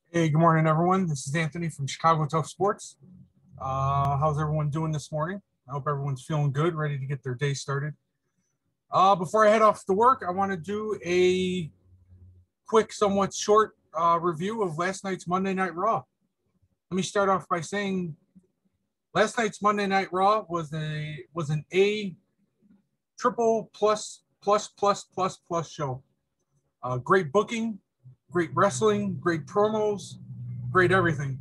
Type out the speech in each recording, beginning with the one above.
Hey, good morning, everyone. This is Anthony from Chicago Tough Sports. How's everyone doing this morning? I hope everyone's feeling good, ready to get their day started. Before I head off to work, I want to do a quick, somewhat short review of last night's Monday Night Raw. Let me start off by saying last night's Monday Night Raw was an A triple plus show. Great booking, great wrestling, great promos, great everything.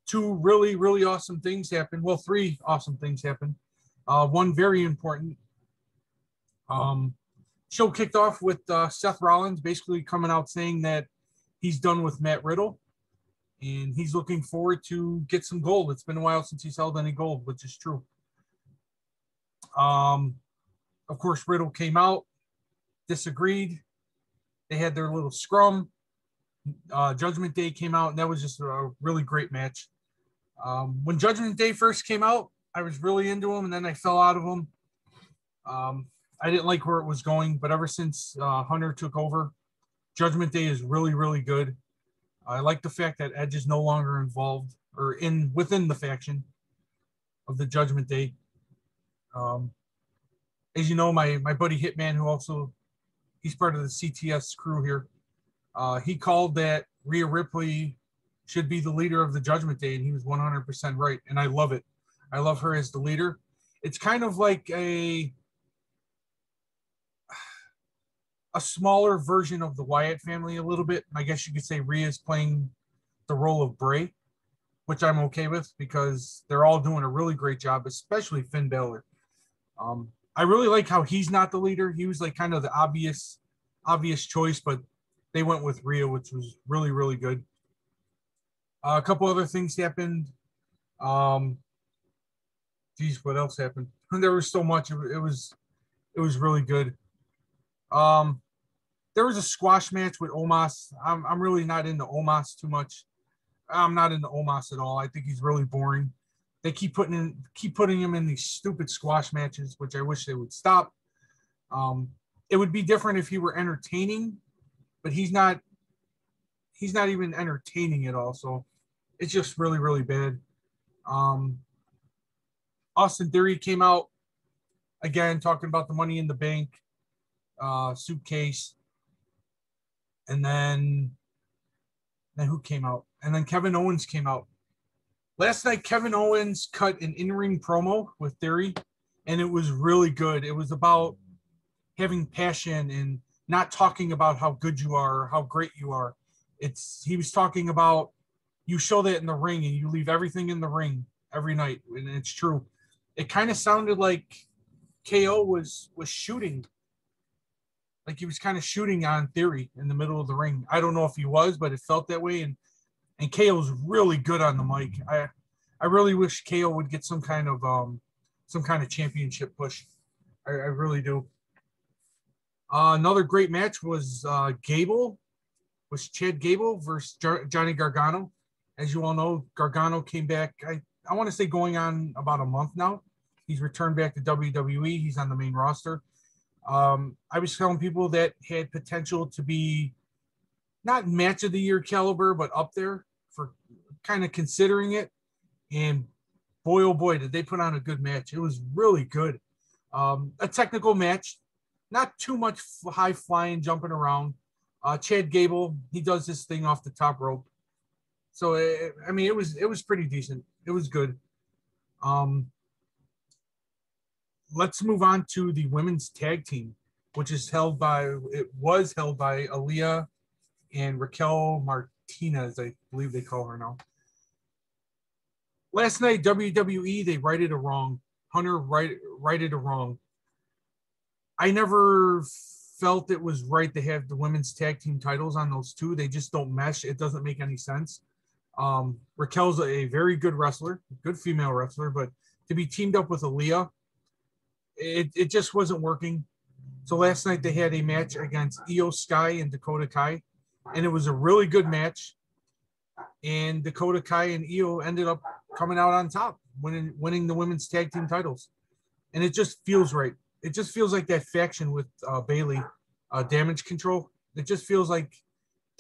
Two really awesome things happened. Well, three awesome things happened. One very important. Um, Show kicked off with Seth Rollins basically coming out saying that he's done with Matt Riddle and he's looking forward to get some gold. It's been a while since he's held any gold, which is true. Um, of course, Riddle came out, disagreed. They had their little scrum. Judgment Day came out, and that was just a really great match. When Judgment Day first came out, I was really into him, and then I fell out of him. I didn't like where it was going, but ever since Hunter took over, Judgment Day is really good. I like the fact that Edge is no longer involved or within the faction of the Judgment Day. As you know, my buddy Hitman, who also he's part of the CTS crew here, he called that Rhea Ripley should be the leader of the Judgment Day, and he was 100% right, and I love it. I love her as the leader. It's kind of like a smaller version of the Wyatt family a little bit. I guess you could say Rhea's playing the role of Bray, which I'm okay with because they're all doing a really great job, especially Finn Balor. I really like how he's not the leader. He was like kind of the obvious choice, but they went with Rhea, which was really good. A couple other things happened. What else happened? There was so much. It was really good. There was a squash match with Omos. I'm really not into Omos too much. I'm not into Omos at all. I think he's really boring. They keep putting him in these stupid squash matches, which I wish they would stop. It would be different if he were entertaining, but he's not even entertaining at all. So it's just really bad. Austin Theory came out again talking about the Money in the Bank suitcase, and then who came out? And then Kevin Owens came out. Last night, Kevin Owens cut an in-ring promo with Theory, and it was really good. It was about having passion and not talking about how good you are or how great you are. He was talking about you show that in the ring and you leave everything in the ring every night, and it's true. It kind of sounded like KO was shooting, like he was kind of shooting on Theory in the middle of the ring. I don't know if he was, but it felt that way. And KO's really good on the mic. I really wish KO would get some kind of championship push. I really do. Another great match was Chad Gable versus Johnny Gargano. As you all know, Gargano came back. I want to say going on about a month now. He's returned back to WWE. He's on the main roster. I was telling people that had potential to be not match of the year caliber, but up there for kind of considering it. And boy, oh boy, did they put on a good match. It was really good. A technical match, not too much high flying, jumping around. Chad Gable, he does this thing off the top rope. So, it was pretty decent. It was good. Let's move on to the women's tag team, which was held by Aaliyah and Raquel Martinez, I believe they call her now. Last night, WWE, they righted a wrong. Hunter righted a wrong. I never felt it was right to have the women's tag team titles on those two. They just don't mesh. It doesn't make any sense. Raquel's a very good wrestler, good female wrestler, but to be teamed up with Aaliyah, it just wasn't working. So last night they had a match against Io Sky and Dakota Kai, and it was a really good match. And Dakota Kai and Io ended up coming out on top, winning the women's tag team titles. And it just feels right. It just feels like that faction with Bayley, Damage Control. It just feels like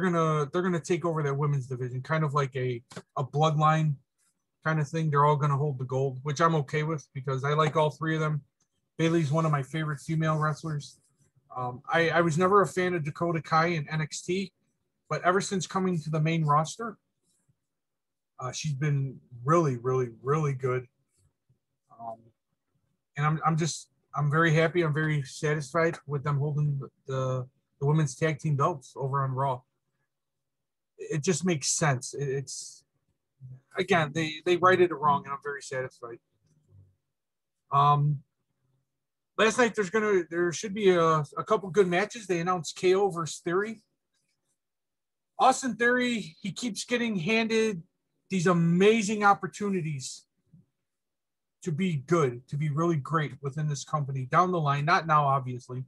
they're gonna take over that women's division, kind of like a bloodline kind of thing. They're all gonna hold the gold, which I'm okay with because I like all three of them. Bayley's one of my favorite female wrestlers. I was never a fan of Dakota Kai in NXT, but ever since coming to the main roster, she's been really, really, really good. And I'm very happy. I'm very satisfied with them holding the women's tag team belts over on Raw. It just makes sense. It's again, they righted it wrong, and I'm very satisfied. Last night there should be a couple good matches. They announced KO versus Theory. Austin Theory, he keeps getting handed these amazing opportunities to be good, to be really great within this company down the line. Not now, obviously.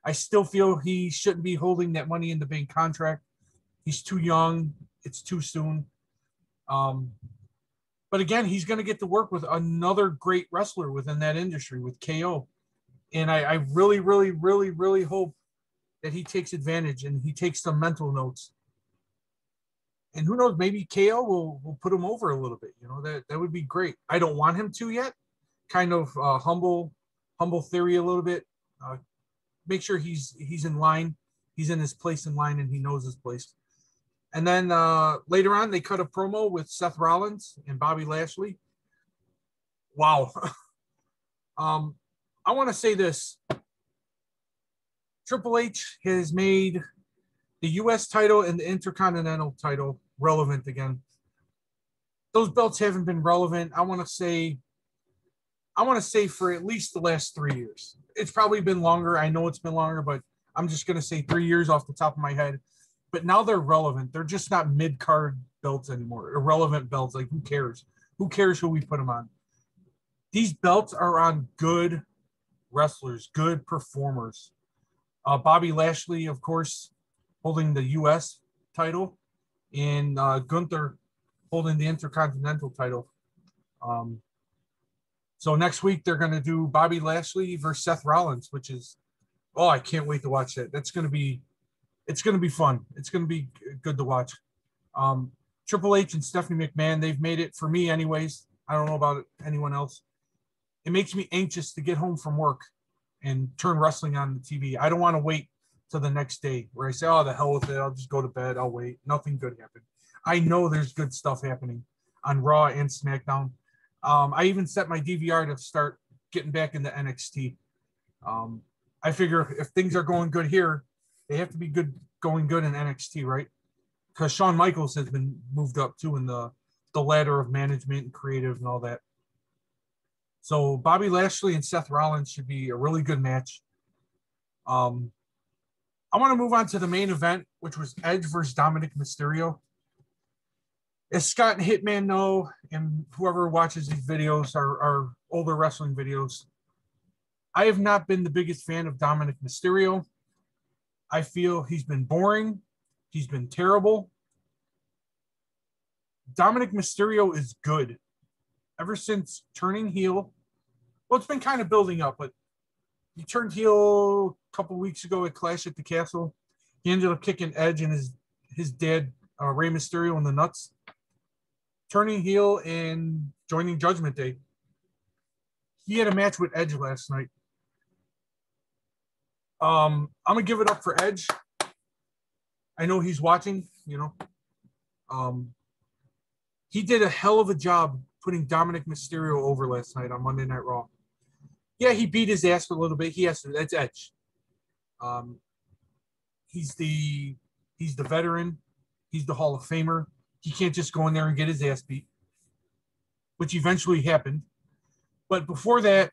I still feel he shouldn't be holding that Money in the Bank contract. He's too young. It's too soon. But again, he's going to get to work with another great wrestler within that industry with KO. And I really, really, really, really hope that he takes advantage and he takes some mental notes. And who knows, maybe KO will put him over a little bit. You know, that would be great. I don't want him to yet. Kind of humble Theory a little bit. Make sure he's in line. He's in his place in line and he knows his place. And then later on, they cut a promo with Seth Rollins and Bobby Lashley. Wow. I want to say this. Triple H has made the U.S. title and the Intercontinental title relevant again. Those belts haven't been relevant. I want to say for at least the last 3 years. It's probably been longer. I know it's been longer, but I'm just going to say 3 years off the top of my head. But now they're relevant. They're just not mid-card belts anymore. Irrelevant belts. Like, who cares? Who cares who we put them on? These belts are on good wrestlers, good performers. Bobby Lashley, of course, holding the U.S. title, and Gunther holding the Intercontinental title. So next week they're going to do Bobby Lashley versus Seth Rollins, which is, I can't wait to watch that. It's going to be fun. It's going to be good to watch. Triple H and Stephanie McMahon, they've made it for me anyways. I don't know about anyone else. It makes me anxious to get home from work and turn wrestling on the TV. I don't want to wait till the next day where I say, the hell with it. I'll just go to bed. I'll wait. Nothing good happened. I know there's good stuff happening on Raw and SmackDown. I even set my DVR to start getting back into NXT. I figure if things are going good here, they have to be going good in NXT, right? Because Shawn Michaels has been moved up too in the ladder of management and creative and all that. So Bobby Lashley and Seth Rollins should be a really good match. I want to move on to the main event, which was Edge versus Dominik Mysterio. As Scott and Hitman know, and whoever watches these videos are older wrestling videos, I have not been the biggest fan of Dominik Mysterio. I feel he's been boring. He's been terrible. Dominik Mysterio is good. Ever since turning heel, it's been kind of building up, but he turned heel a couple weeks ago at Clash at the Castle. He ended up kicking Edge and his dad, Rey Mysterio, in the nuts. Turning heel and joining Judgment Day. He had a match with Edge last night. I'm going to give it up for Edge. I know he's watching, he did a hell of a job putting Dominik Mysterio over last night on Monday Night Raw. Yeah, he beat his ass a little bit. He has to. That's Edge. He's the veteran. He's the Hall of Famer. He can't just go in there and get his ass beat, which eventually happened. But before that,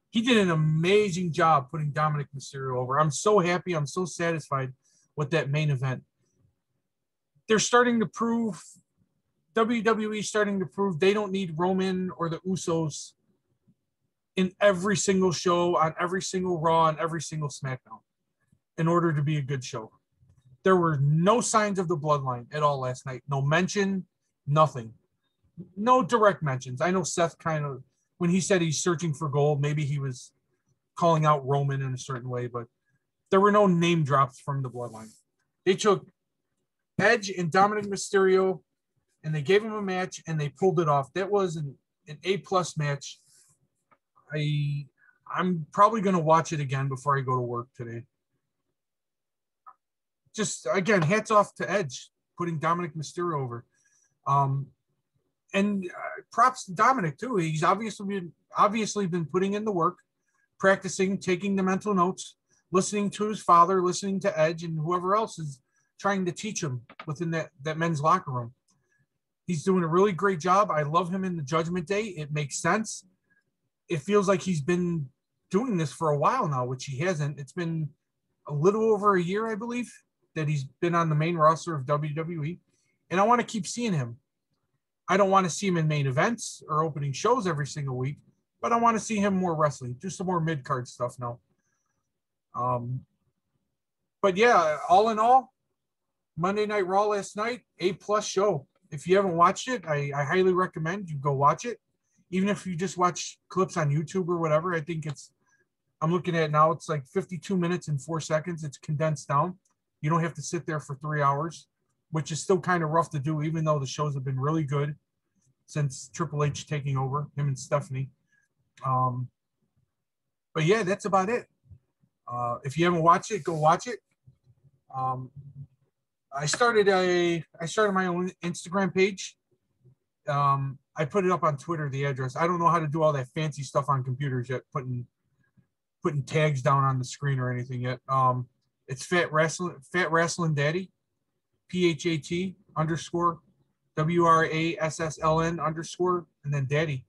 he did an amazing job putting Dominik Mysterio over. I'm so happy. I'm so satisfied with that main event. They're starting to prove, WWE starting to prove they don't need Roman or the Usos in every single show, on every single Raw, on every single SmackDown in order to be a good show. There were no signs of the bloodline at all last night. No mention, nothing. No direct mentions. I know Seth kind of, when he said he's searching for gold, maybe he was calling out Roman in a certain way, but there were no name drops from the bloodline. They took Edge and Dominik Mysterio, and they gave him a match and they pulled it off. That was an A+ match. I'm probably going to watch it again before I go to work today. Just, again, hats off to Edge, putting Dominik Mysterio over. And props to Dominic, too. He's obviously been putting in the work, practicing, taking the mental notes, listening to his father, listening to Edge, and whoever else is trying to teach him within that men's locker room. He's doing a really great job. I love him in the Judgment Day. It makes sense. It feels like he's been doing this for a while now, which he hasn't. It's been a little over a year, I believe, that he's been on the main roster of WWE. And I want to keep seeing him. I don't want to see him in main events or opening shows every single week, but I want to see him more wrestling, do some more mid-card stuff now. But yeah, all in all, Monday Night Raw last night, A+ show. If you haven't watched it, I highly recommend you go watch it. Even if you just watch clips on YouTube or whatever, I think I'm looking at it now, it's like 52 minutes and 4 seconds. It's condensed down. You don't have to sit there for 3 hours, which is still kind of rough to do, even though the shows have been really good since Triple H taking over, him and Stephanie. But yeah, that's about it. If you haven't watched it, go watch it. I started my own Instagram page. I put it up on Twitter, the address. I don't know how to do all that fancy stuff on computers yet, putting tags down on the screen or anything yet. It's Fat Wrestling Daddy, PHAT _ WRASSLN _ and then Daddy.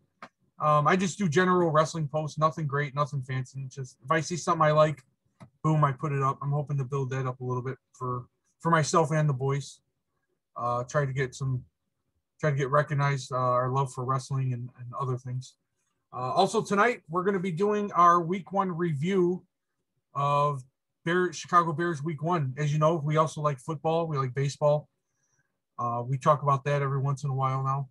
I just do general wrestling posts, nothing great, nothing fancy. Just if I see something I like, boom, I put it up. I'm hoping to build that up a little bit for myself and the boys. Try to get recognized, our love for wrestling and other things. Also tonight, we're going to be doing our week 1 review of Chicago Bears week 1. As you know, we also like football. We like baseball. We talk about that every once in a while now.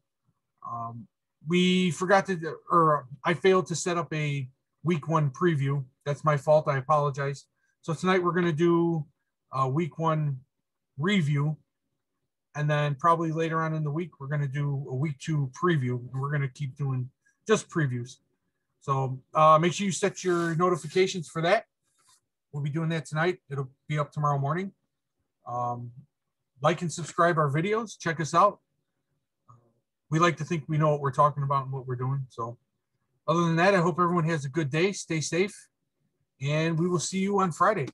I failed to set up a week 1 preview. That's my fault. I apologize. So tonight we're going to do a week 1 review. And then probably later on in the week, we're going to do a week 2 preview. And we're going to keep doing just previews. So make sure you set your notifications for that. We'll be doing that tonight. It'll be up tomorrow morning. Like and subscribe our videos. Check us out. We like to think we know what we're talking about and what we're doing. So other than that, I hope everyone has a good day. Stay safe. And we will see you on Friday.